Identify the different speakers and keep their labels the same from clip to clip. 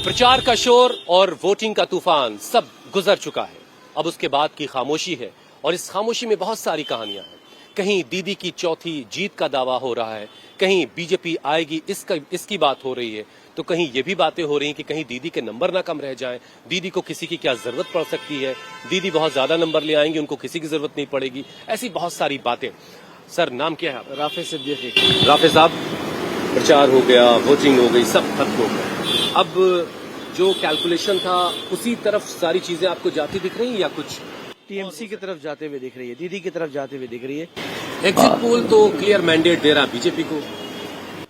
Speaker 1: प्रचार का शोर और वोटिंग का तूफान सब गुजर चुका है। अब उसके बाद की खामोशी है और इस खामोशी में बहुत सारी कहानियां हैं। कहीं दीदी की चौथी जीत का दावा हो रहा है, कहीं बीजेपी आएगी इसकी बात हो रही है, तो कहीं ये भी बातें हो रही हैं कि कहीं दीदी के नंबर ना कम रह जाएं, दीदी को किसी की क्या जरूरत पड़ सकती है, दीदी बहुत ज्यादा नंबर ले आएंगी, उनको किसी की जरूरत नहीं पड़ेगी। ऐसी बहुत सारी बातें। सर, नाम क्या है आपका?
Speaker 2: राफे सिद्दीकी।
Speaker 1: राफे साहब, प्रचार हो गया, वोटिंग हो गई, सब खत्म हो गया। अब जो कैलकुलेशन था उसी तरफ सारी चीजें आपको जाती दिख रही हैं या कुछ
Speaker 2: टीएमसी की तरफ जाते हुए दिख रही है, दीदी की तरफ जाते हुए दिख रही है।
Speaker 1: एग्जिट पोल तो क्लियर मैंडेट दे रहा बीजेपी को।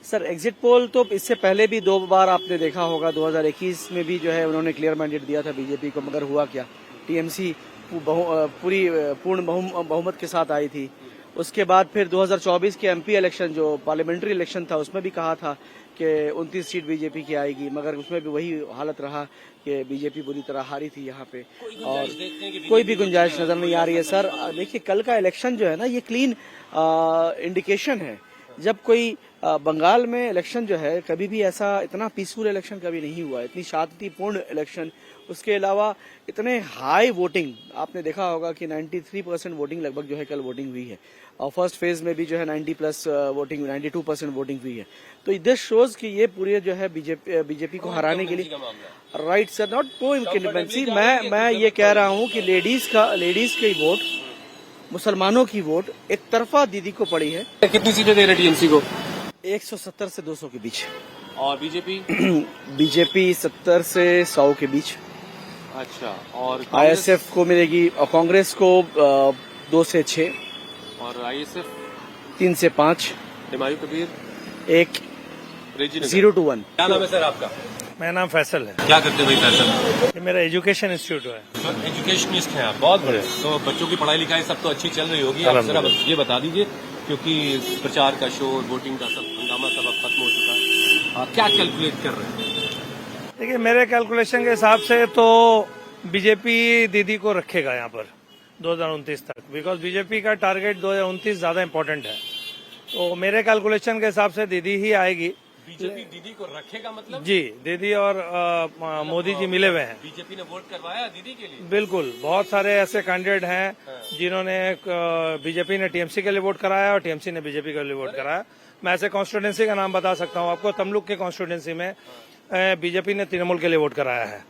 Speaker 2: सर, एग्जिट पोल तो इससे पहले भी 2 बार आपने देखा होगा। 2021 में भी जो है उन्होंने क्लियर मैंडेट दिया था बीजेपी को, मगर हुआ क्या, टीएमसी पूर्ण बहुमत के साथ आई थी। उसके बाद फिर 2024 के एमपी इलेक्शन, जो पार्लियामेंट्री इलेक्शन था, उसमें भी कहा था कि 29 सीट बीजेपी की आएगी, मगर उसमें भी वही हालत रहा कि बीजेपी बुरी तरह हारी थी यहाँ पे और कोई भी गुंजाइश नजर नहीं आ रही है। सर देखिए, कल का इलेक्शन जो है ना, ये क्लीन इंडिकेशन है। जब कोई बंगाल में इलेक्शन जो है, कभी भी ऐसा इतना पीसफुल इलेक्शन कभी नहीं हुआ, इतनी शांतिपूर्ण इलेक्शन। उसके अलावा इतने हाई वोटिंग, आपने देखा होगा कि 93% वोटिंग लगभग जो है कल वोटिंग हुई है और फर्स्ट फेज में भी जो है 90+ वोटिंग, 92% वोटिंग हुई है। तो दिस शोज कि ये पूरे जो है बीजेपी को हराने के लिए, राइट सर, नॉट को इनकन्वीनियंसी। मैं ये कह रहा हूँ कि लेडीज की वोट, मुसलमानों की वोट एक तरफा दीदी को पड़ी है।
Speaker 1: कितनी सीटें दे रहे टीएमसी को?
Speaker 2: 170 से 200 के बीच।
Speaker 1: और बीजेपी?
Speaker 2: बीजेपी 70 से 100 के बीच।
Speaker 1: अच्छा। और
Speaker 2: आईएसएफ को मिलेगी और कांग्रेस को 2 से 6
Speaker 1: और आईएसएफ
Speaker 2: 3 से 5।
Speaker 1: हिमायू कबीर
Speaker 2: 1 0 to 1।
Speaker 1: क्या नाम है सर आपका?
Speaker 3: मेरा नाम फैसल है।
Speaker 1: क्या करते हैं भाई फैसल?
Speaker 3: ये मेरा एजुकेशन इंस्टीट्यूट है।
Speaker 1: तो एजुकेशनिस्ट हैं आप, बहुत बड़े। तो बच्चों की पढ़ाई लिखाई सब तो अच्छी चल रही होगी। आप जरा ये बता दीजिए, क्योंकि प्रचार का शोर, वोटिंग का सब हंगामा सब अब खत्म हो चुका है, आप क्या कैलकुलेट कर रहे हैं?
Speaker 3: देखिए, मेरे कैलकुलेशन के हिसाब से तो बीजेपी दीदी को रखेगा यहाँ पर 2029 तक, बिकॉज बीजेपी का टारगेट 2029 ज्यादा इम्पोर्टेंट है। तो मेरे कैलकुलेशन के हिसाब से दीदी ही आएगी।
Speaker 1: बीजेपी दीदी को रखेगा मतलब?
Speaker 3: जी, दीदी और मोदी जी मिले हुए हैं।
Speaker 1: बीजेपी ने वोट करवाया दीदी के लिए?
Speaker 3: बिल्कुल, बहुत सारे ऐसे कैंडिडेट हैं जिन्होंने बीजेपी ने टीएमसी के लिए वोट कराया और टीएमसी ने बीजेपी के लिए वोट कराया। मैं ऐसे कॉन्स्टिट्यूंसी का नाम बता सकता हूँ आपको। तमलुक के कॉन्स्टिट्यूंसी में बीजेपी ने तृणमूल के लिए वोट कराया है।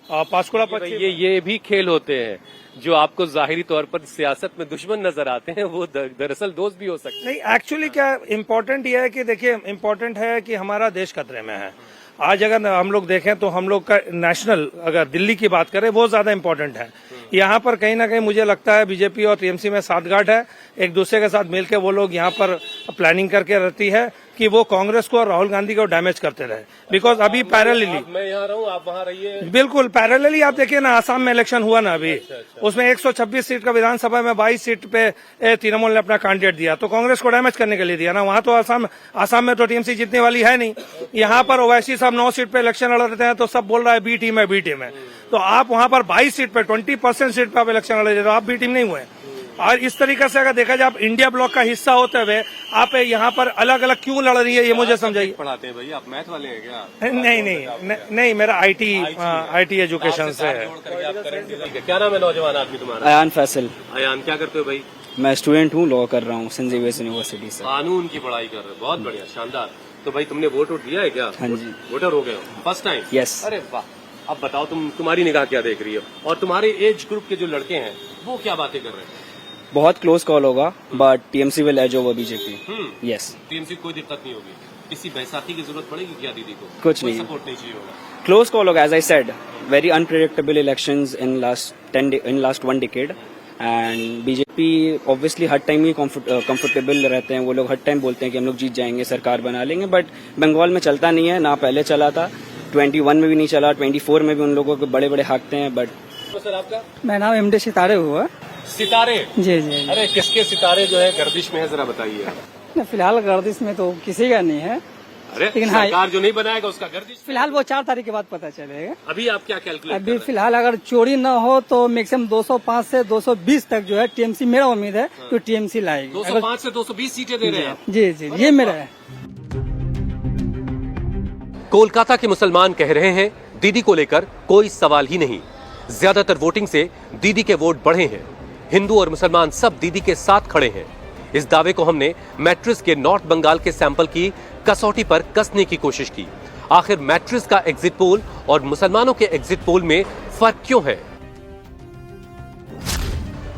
Speaker 3: और पांचकुड़ा पश्चिम,
Speaker 1: ये भी खेल होते हैं जो आपको जाहिरी तौर पर सियासत में दुश्मन नजर आते हैं, वो दरअसल दोस्त भी हो सकते हैं।
Speaker 3: नहीं, एक्चुअली क्या इम्पोर्टेंट ये है कि देखिए, इम्पोर्टेंट है कि हमारा देश खतरे में है। आज अगर हम लोग देखें तो हम लोग का नेशनल, अगर दिल्ली की बात करें, वो ज्यादा इम्पोर्टेंट है। यहाँ पर कहीं ना कहीं मुझे लगता है बीजेपी और टीएमसी में साठगांठ है। एक दूसरे के साथ मिलकर वो लोग यहाँ पर प्लानिंग करके रहती है कि वो कांग्रेस को और राहुल गांधी को डैमेज करते रहे। बिकॉज अभी पैरेलली,
Speaker 1: मैं यहाँ रहूँ, आप वहाँ रहिए।
Speaker 3: बिल्कुल पैरेलली आप देखिए ना, आसाम में इलेक्शन हुआ ना अभी, उसमें 126 सीट का विधानसभा में 22 सीट पे तृणमूल ने अपना कैंडिडेट दिया, तो कांग्रेस को डैमेज करने के लिए दिया ना। वहाँ तो आसाम में तो टीएमसी जीतने वाली है नहीं। यहाँ पर ओवैसी साहब 9 सीट पे इलेक्शन लड़ रहे हैं तो सब बोल रहा है बी टीम है, बी टीम है। तो आप वहाँ पर 22 सीट पे 20% सीट पे आप इलेक्शन लड़ रहे तो आप बी टीम नहीं हुए। और इस तरीके से अगर देखा जाए, आप इंडिया ब्लॉक का हिस्सा होते हुए आप यहाँ पर अलग अलग क्यों लड़ रही है, ये मुझे समझाइए।
Speaker 1: पढ़ाते हैं भाई, आप मैथ वाले हैं क्या?
Speaker 3: नहीं, मेरा आईटी एजुकेशन से है।
Speaker 1: क्या नाम है नौजवान आदमी तुम्हारा?
Speaker 4: अयान फैसल।
Speaker 1: अयान, क्या करते हो भाई?
Speaker 4: मैं स्टूडेंट हूँ, लॉ कर रहा हूँ सेंट जेवियर्स यूनिवर्सिटी से।
Speaker 1: कानून की पढ़ाई कर रहे हो, बहुत बढ़िया, शानदार। तो भाई तुमने वोट दिया है क्या?
Speaker 4: हाँ जी।
Speaker 1: वोटर हो गए हो फर्स्ट टाइम?
Speaker 4: यस।
Speaker 1: अरे वाह। अब बताओ, तुम्हारी निगाह क्या देख रही है और तुम्हारे एज ग्रुप के जो लड़के हैं वो क्या बातें कर रहे हैं?
Speaker 4: बहुत क्लोज कॉल होगा, but TMC will edge over BJP. Yes.
Speaker 1: TMC कोई दिक्कत नहीं होगी। किसी बैसाखी की जरूरत पड़ेगी क्या दीदी को?
Speaker 4: कुछ नहीं,
Speaker 1: सपोर्ट नहीं चाहिए होगा।
Speaker 4: क्लोज कॉल होगा, as I said, very unpredictable elections in last 1 decade and BJP obviously हर टाइम ही कंफर्टेबल रहते हैं। वो लोग हर टाइम बोलते हैं कि हम लोग जीत जाएंगे, सरकार बना लेंगे, बट बंगाल में चलता नहीं है ना। पहले चला था, 21 में भी नहीं चला, 24 में भी उन लोगों के बड़े बड़े हाकते हैं। बट
Speaker 1: तो सर आपका?
Speaker 5: मेरा नाम एमडी सितारे हुआ।
Speaker 1: सितारे?
Speaker 5: जी जी।
Speaker 1: अरे किसके सितारे जो है गर्दिश में है, जरा बताइए।
Speaker 5: फिलहाल गर्दिश में तो किसी का नहीं है,
Speaker 1: अरे
Speaker 5: लेकिन
Speaker 1: सरकार जो नहीं बनाएगा उसका गर्दिश।
Speaker 5: फिलहाल वो 4 तारीख के बाद पता चलेगा।
Speaker 1: अभी आप क्या कैलकुलेट?
Speaker 5: अभी फिलहाल अगर चोरी न हो तो मैक्सिमम 205 से 220 तक जो है टीएमसी, मेरा उम्मीद है तो टीएमसी लाएगी।
Speaker 1: 205 से 220 सीटें दे रहे हैं आप?
Speaker 5: जी जी, ये मेरा है।
Speaker 1: कोलकाता के मुसलमान कह रहे हैं दीदी को लेकर कोई सवाल ही नहीं। ज्यादातर वोटिंग से दीदी के वोट बढ़े हैं। हिंदू और मुसलमान सब दीदी के साथ खड़े हैं। इस दावे को हमने मैट्रिक्स के नॉर्थ बंगाल के सैंपल की कसौटी पर कसने की कोशिश की। आखिर मैट्रिक्स का एग्जिट पोल और मुसलमानों के एग्जिट पोल में फर्क क्यों है?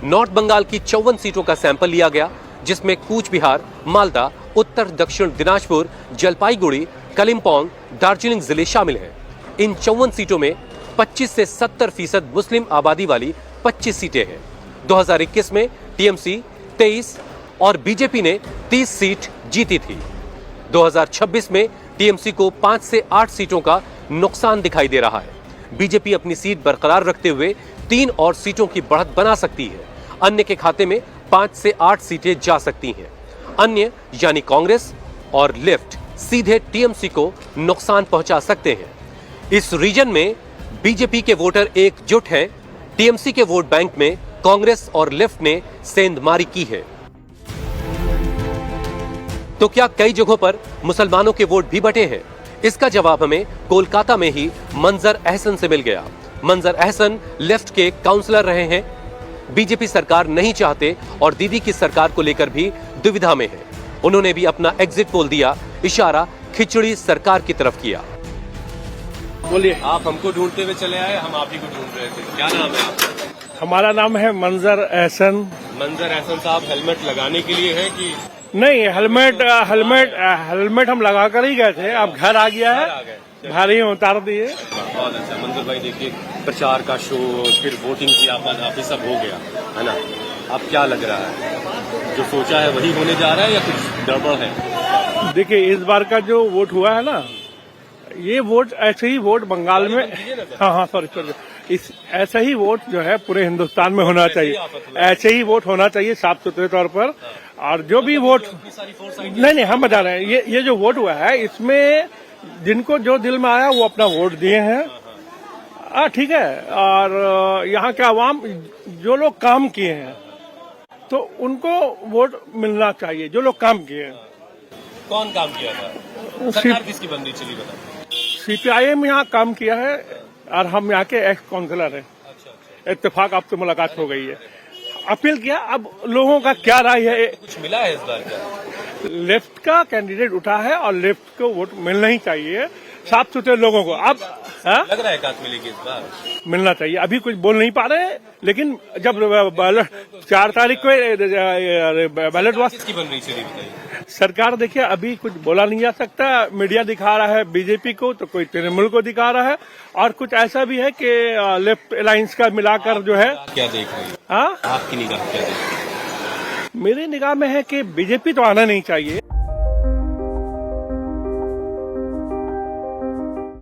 Speaker 1: नॉर्थ बंगाल की 54 सीटों का सैंपल लिया गया, जिसमें कूच बिहार, मालदा, उत्तर दक्षिण दिनाजपुर, जलपाईगुड़ी, कलिम्पोंग, दार्जिलिंग जिले शामिल हैं। इन 54 सीटों में 25 से 70% मुस्लिम आबादी वाली 25 सीटें हैं। 2021 में टीएमसी 23 और बीजेपी ने 30 सीट जीती थी। 2026 में टीएमसी को 5 से 8 सीटों का नुकसान दिखाई दे रहा है। बीजेपी अपनी सीट बरकरार रखते हुए 3 और सीटों की बढ़त बना सकती है। अन्य के खाते में 5 से 8 सीटें जा सकती हैं। अन्य यानी कांग्रेस और लेफ्ट सीधे टीएमसी को नुकसान पहुंचा सकते हैं। इस रीजन में बीजेपी के वोटर एकजुट हैं। टीएमसी के वोट बैंक में कांग्रेस और लेफ्ट ने सेंधमारी की है। तो क्या कई जगहों पर मुसलमानों के वोट भी बटे हैं? इसका जवाब हमें कोलकाता में ही मंजर अहसन से मिल गया। मंजर अहसन लेफ्ट के काउंसलर रहे हैं। बीजेपी सरकार नहीं चाहते और दीदी की सरकार को लेकर भी दुविधा में है। उन्होंने भी अपना एग्जिट पोल दिया, इशारा खिचड़ी सरकार की तरफ किया।
Speaker 3: बोलिए।
Speaker 1: आप हमको ढूंढते हुए चले आए, हम आप ही को ढूंढ रहे थे। क्या नाम है आपका?
Speaker 3: हमारा नाम है मंजर एहसन।
Speaker 1: मंजर अहसन साहब, हेलमेट लगाने के लिए है कि
Speaker 3: नहीं, हेलमेट हम लगा कर ही गए थे। अब घर आ गया है, भारी उतार दिए।
Speaker 1: बहुत अच्छा मंजर भाई, देखिए प्रचार का शो, फिर वोटिंग की आप सब हो गया है ना। अब क्या लग रहा है, जो सोचा है वही होने जा रहा है या कुछ गड़बड़ है?
Speaker 3: देखिए, इस बार का जो वोट हुआ है ना, ये वोट ऐसे ही वोट बंगाल में, हाँ सॉरी, इस ऐसा ही वोट जो है पूरे हिंदुस्तान में होना चाहिए। ऐसे ही वोट होना चाहिए साफ सुथरे तौर पर। और जो भी वोट, नहीं हम बता रहे हैं, ये जो वोट हुआ है इसमें जिनको जो दिल में आया वो अपना वोट दिए हैं। ठीक है। और यहाँ के आवाम जो लोग काम किए हैं तो उनको वोट मिलना चाहिए। जो लोग काम किए हैं।
Speaker 1: कौन काम किया था? सरकार किसकी बन रही चली बता?
Speaker 3: सीपीआईएम यहाँ काम किया है और हम यहाँ के एक्स काउंसलर हैं। इत्तेफाक अब तो मुलाकात हो गई है, अपील किया। अब लोगों का क्या राय है?
Speaker 1: कुछ मिला है इस बार का?
Speaker 3: लेफ्ट का कैंडिडेट उठा है और लेफ्ट को वोट मिलना ही चाहिए, साफ सुथरे लोगों को। अब
Speaker 1: लग रहा है काट मिलेगी इस बार,
Speaker 3: मिलना चाहिए। अभी कुछ बोल नहीं पा रहे, लेकिन जब 4 तारीख को बैलेट
Speaker 1: किसकी बन रही चली बताइए?
Speaker 3: सरकार देखिए, अभी कुछ बोला नहीं जा सकता। मीडिया दिखा रहा है बीजेपी को, तो कोई तृणमूल को दिखा रहा है, और कुछ ऐसा भी है कि लेफ्ट अलायंस का मिलाकर जो है।
Speaker 1: क्या देख रही है?
Speaker 3: हाँ,
Speaker 1: आपकी निगाह क्या देख रही है?
Speaker 3: मेरी निगाह में है कि बीजेपी तो आना नहीं चाहिए।